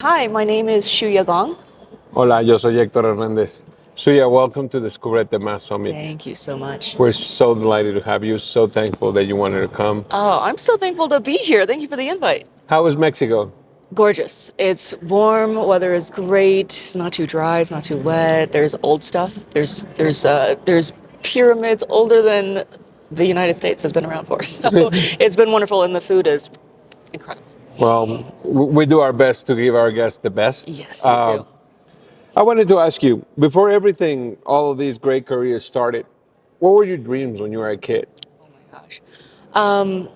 Hi, my name is Shuya Gong. Hola, yo soy Héctor Hernández. Suya, welcome to Descúbrete Mass Summit. Thank you so much. We're so delighted to have you, so thankful that you wanted to come. Oh, I'm so thankful to be here. Thank you for the invite. How is Mexico? Gorgeous. It's warm, weather is great. It's not too dry, it's not too wet. There's old stuff. There's pyramids older than the United States has been around for. So it's been wonderful, and the food is incredible. Well, we do our best to give our guests the best. Yes, you do. I wanted to ask you, before everything, all of these great careers started, what were your dreams when you were a kid? Oh my gosh.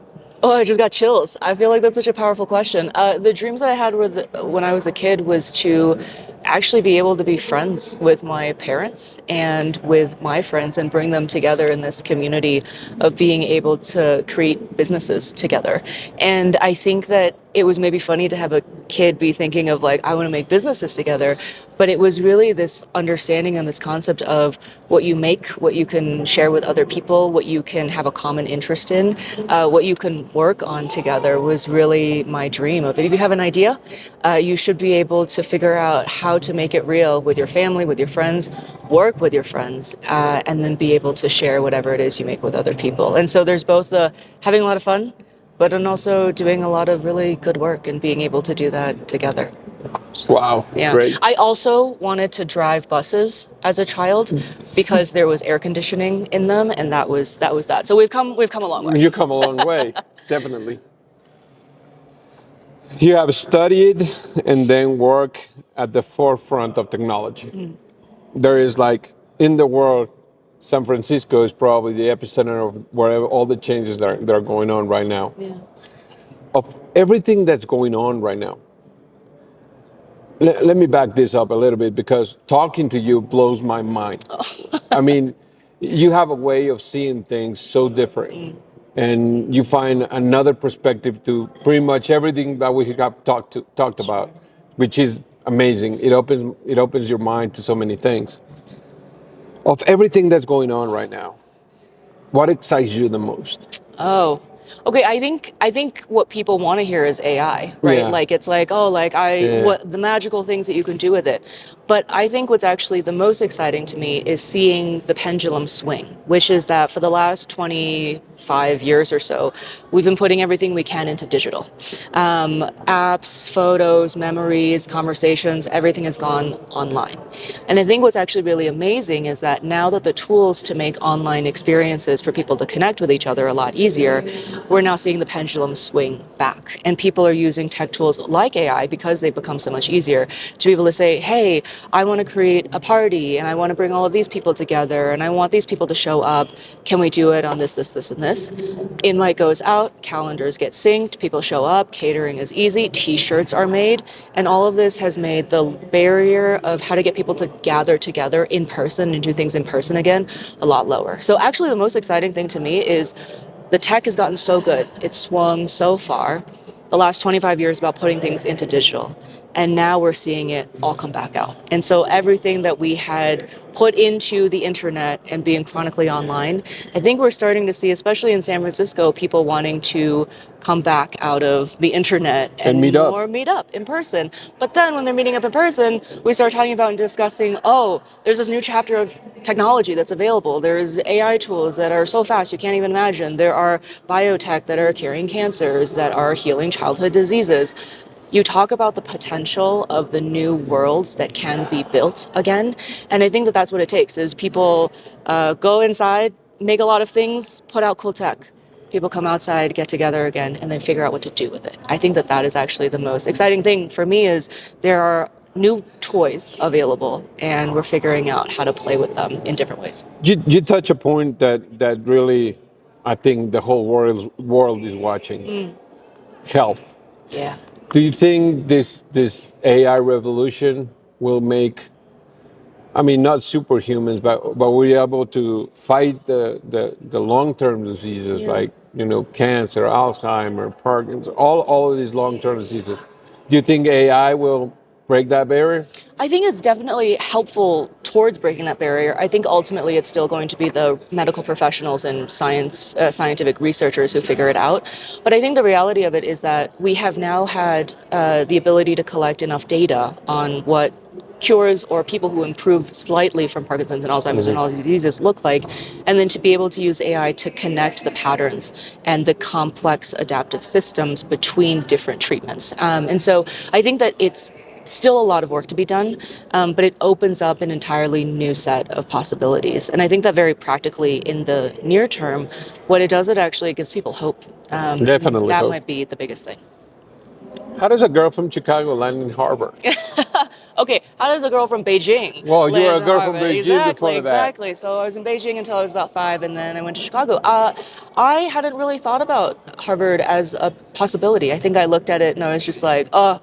I just got chills. I feel like that's such a powerful question. The dreams that I had when I was a kid was to actually be able to be friends with my parents and with my friends and bring them together in this community of being able to create businesses together. And I think that it was maybe funny to have a kid be thinking of like, I want to make businesses together. But it was really this understanding and this concept of what you make, what you can share with other people, what you can have a common interest in, what you can work on together was really my dream of if you have an idea, you should be able to figure out how to make it real with your family, with your friends, work with your friends, and then be able to share whatever it is you make with other people. And so there's both the having a lot of fun, but then also doing a lot of really good work and being able to do that together. Wow, Yeah. great. I also wanted to drive buses as a child because there was air conditioning in them, and that was that. So we've come a long way. You come a long way, definitely. You have studied and then work at the forefront of technology. There is like in the world, San Francisco is probably the epicenter of wherever all the changes that are going on right now. Yeah. Of everything that's going on right now, let me back this up a little bit because talking to you blows my mind. I mean, you have a way of seeing things so different, and you find another perspective to pretty much everything that we have talked about, which is amazing. It opens your mind to so many things. Of everything that's going on right now, what excites you the most? Oh, okay. I think what people want to hear is AI, right? Yeah. Like it's like, oh, like Yeah. what the magical things that you can do with it. But I think what's actually the most exciting to me is seeing the pendulum swing, which is that for the last 25 years or so, we've been putting everything we can into digital. Apps, photos, memories, conversations, everything has gone online. And I think what's actually really amazing is that now that the tools to make online experiences for people to connect with each other are a lot easier, we're now seeing the pendulum swing back. And people are using tech tools like AI because they've become so much easier to be able to say, hey, I want to create a party and I want to bring all of these people together and I want these people to show up. Can we do it on this, and this? Invite goes out, calendars get synced, people show up, catering is easy, t-shirts are made, and all of this has made the barrier of how to get people to gather together in person and do things in person again a lot lower. So actually the most exciting thing to me is the tech has gotten so good. It's swung so far the last 25 years about putting things into digital. And now we're seeing it all come back out. And so everything that we had put into the internet and being chronically online, I think we're starting to see, especially in San Francisco, people wanting to come back out of the internet And meet up. more meet up in person. But then when they're meeting up in person, we start talking about and discussing, oh, there's this new chapter of technology that's available. There's AI tools that are so fast you can't even imagine. There are biotech that are curing cancers, that are healing childhood diseases. You talk about the potential of the new worlds that can be built again. And I think that that's what it takes is people go inside, make a lot of things, put out cool tech. People come outside, get together again, and then figure out what to do with it. I think that that is actually the most exciting thing for me is there are new toys available and we're figuring out how to play with them in different ways. You touch a point that really, I think the whole world is watching. Health. Yeah. Do you think this AI revolution will make, I mean, not superhumans, but we're able to fight the long-term diseases Yeah. like, cancer, Alzheimer, Parkinson's, all of these long-term diseases. Do you think AI will break that barrier? I think it's definitely helpful towards breaking that barrier. I think ultimately it's still going to be the medical professionals and scientific researchers who figure it out. But I think the reality of it is that we have now had the ability to collect enough data on what cures or people who improve slightly from Parkinson's and Alzheimer's and all these diseases look like, and then to be able to use AI to connect the patterns and the complex adaptive systems between different treatments. And so I think that it's still a lot of work to be done, but it opens up an entirely new set of possibilities. And I think that very practically in the near term, what it does, it actually gives people hope. Definitely That hope. might be the biggest thing. How does a girl from Chicago land in Harvard? Okay, how does a girl from Beijing Well, you were land a in girl from Harvard? Beijing before that. Exactly. So I was in Beijing until I was about 5, and then I went to Chicago. I hadn't really thought about Harvard as a possibility. I think I looked at it and I was just like, oh,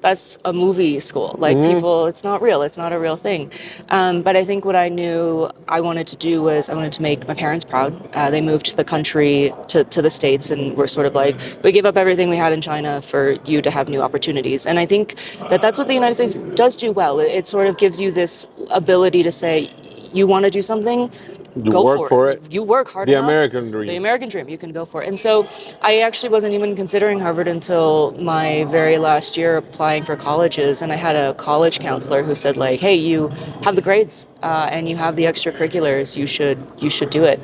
that's a movie school. Like people, it's not real. It's not a real thing. But I think what I knew I wanted to do was I wanted to make my parents proud. They moved to the country, to the States, and we're sort of like, we gave up everything we had in China for you to have new opportunities. And I think that that's what the United States does do well. It sort of gives you this ability to say, you want to do something, You go work for it. You work hard The enough. American dream. The American dream, you can go for it. And so I actually wasn't even considering Harvard until my very last year applying for colleges. And I had a college counselor who said, like, hey, you have the grades and you have the extracurriculars. You should do it.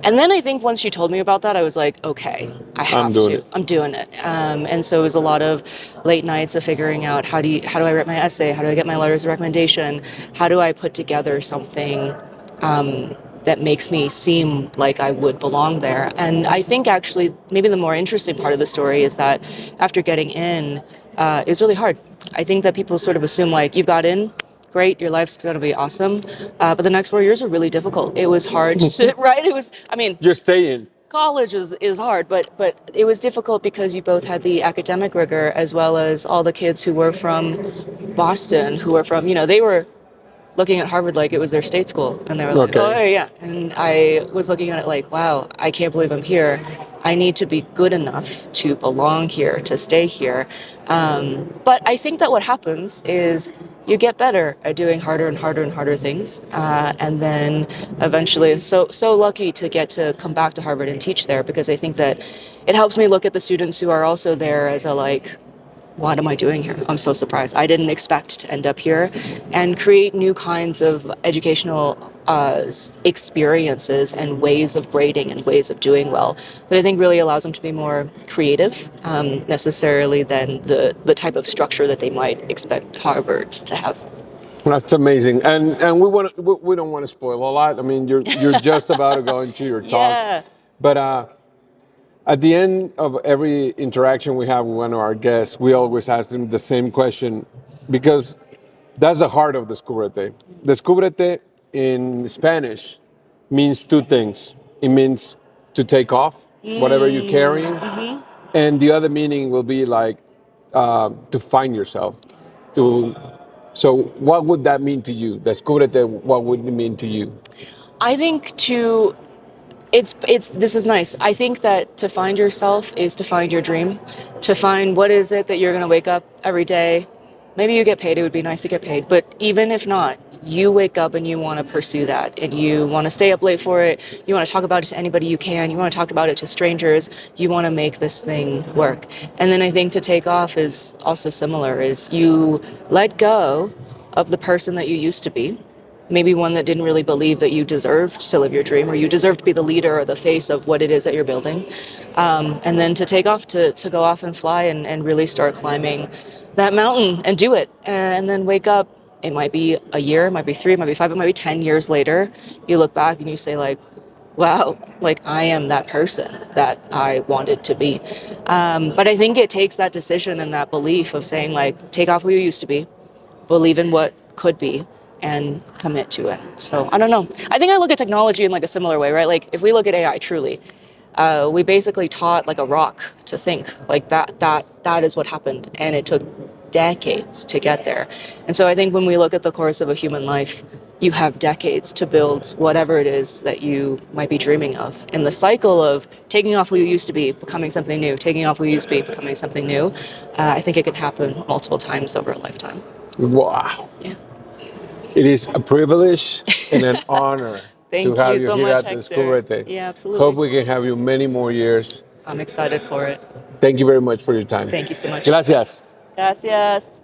And then I think once she told me about that, I was like, okay, I have to. I'm doing it. And so it was a lot of late nights of figuring out how do I write my essay? How do I get my letters of recommendation? How do I put together something that makes me seem like I would belong there? And I think actually maybe the more interesting part of the story is that after getting in, it was really hard. I think that people sort of assume like you've got in, great, your life's going to be awesome. But the next 4 years were really difficult. It was hard to, right? It was, I mean, You're staying. college is hard, but it was difficult because you both had the academic rigor as well as all the kids who were from Boston, who were from, they were looking at Harvard like it was their state school. And they were like, oh, yeah. And I was looking at it like, wow, I can't believe I'm here. I need to be good enough to belong here, to stay here. But I think that what happens is you get better at doing harder and harder and harder things. And then eventually, so lucky to get to come back to Harvard and teach there, because I think that it helps me look at the students who are also there as a like, what am I doing here? I'm so surprised. I didn't expect to end up here, and create new kinds of educational experiences and ways of grading and ways of doing well that I think really allows them to be more creative necessarily than the type of structure that they might expect Harvard to have. That's amazing, and we don't want to spoil a lot. I mean, you're just about to go into your talk, Yeah. but at the end of every interaction we have with one of our guests, we always ask them the same question, because that's the heart of Descúbrete. Descúbrete in Spanish means two things. It means to take off whatever you're carrying, and the other meaning will be like to find yourself. So what would that mean to you? Descúbrete, what would it mean to you? I think this is nice. I think that to find yourself is to find your dream, to find what is it that you're going to wake up every day. Maybe you get paid. It would be nice to get paid. But even if not, you wake up and you want to pursue that, and you want to stay up late for it. You want to talk about it to anybody you can. You want to talk about it to strangers. You want to make this thing work. And then I think to take off is also similar, is you let go of the person that you used to be. Maybe one that didn't really believe that you deserved to live your dream, or you deserved to be the leader or the face of what it is that you're building. And then to take off, to go off and fly and really start climbing that mountain and do it. And then wake up. It might be a year, it might be 3, it might be 5, it might be 10 years later. You look back and you say like, wow, like I am that person that I wanted to be. But I think it takes that decision and that belief of saying like, take off who you used to be, believe in what could be, and commit to it. So I don't know. I think I look at technology in like a similar way, right? Like if we look at AI truly, we basically taught like a rock to think. Like that is what happened, and it took decades to get there. And so I think when we look at the course of a human life, you have decades to build whatever it is that you might be dreaming of. And the cycle of taking off who you used to be, becoming something new, taking off who you used to be, becoming something new, I think it can happen multiple times over a lifetime. Wow. Yeah. It is a privilege and an honor Thank to have you you so here much, at Hector. Descúbrete. Yeah, absolutely. Hope we can have you many more years. I'm excited for it. Thank you very much for your time. Thank you so much. Gracias. Gracias.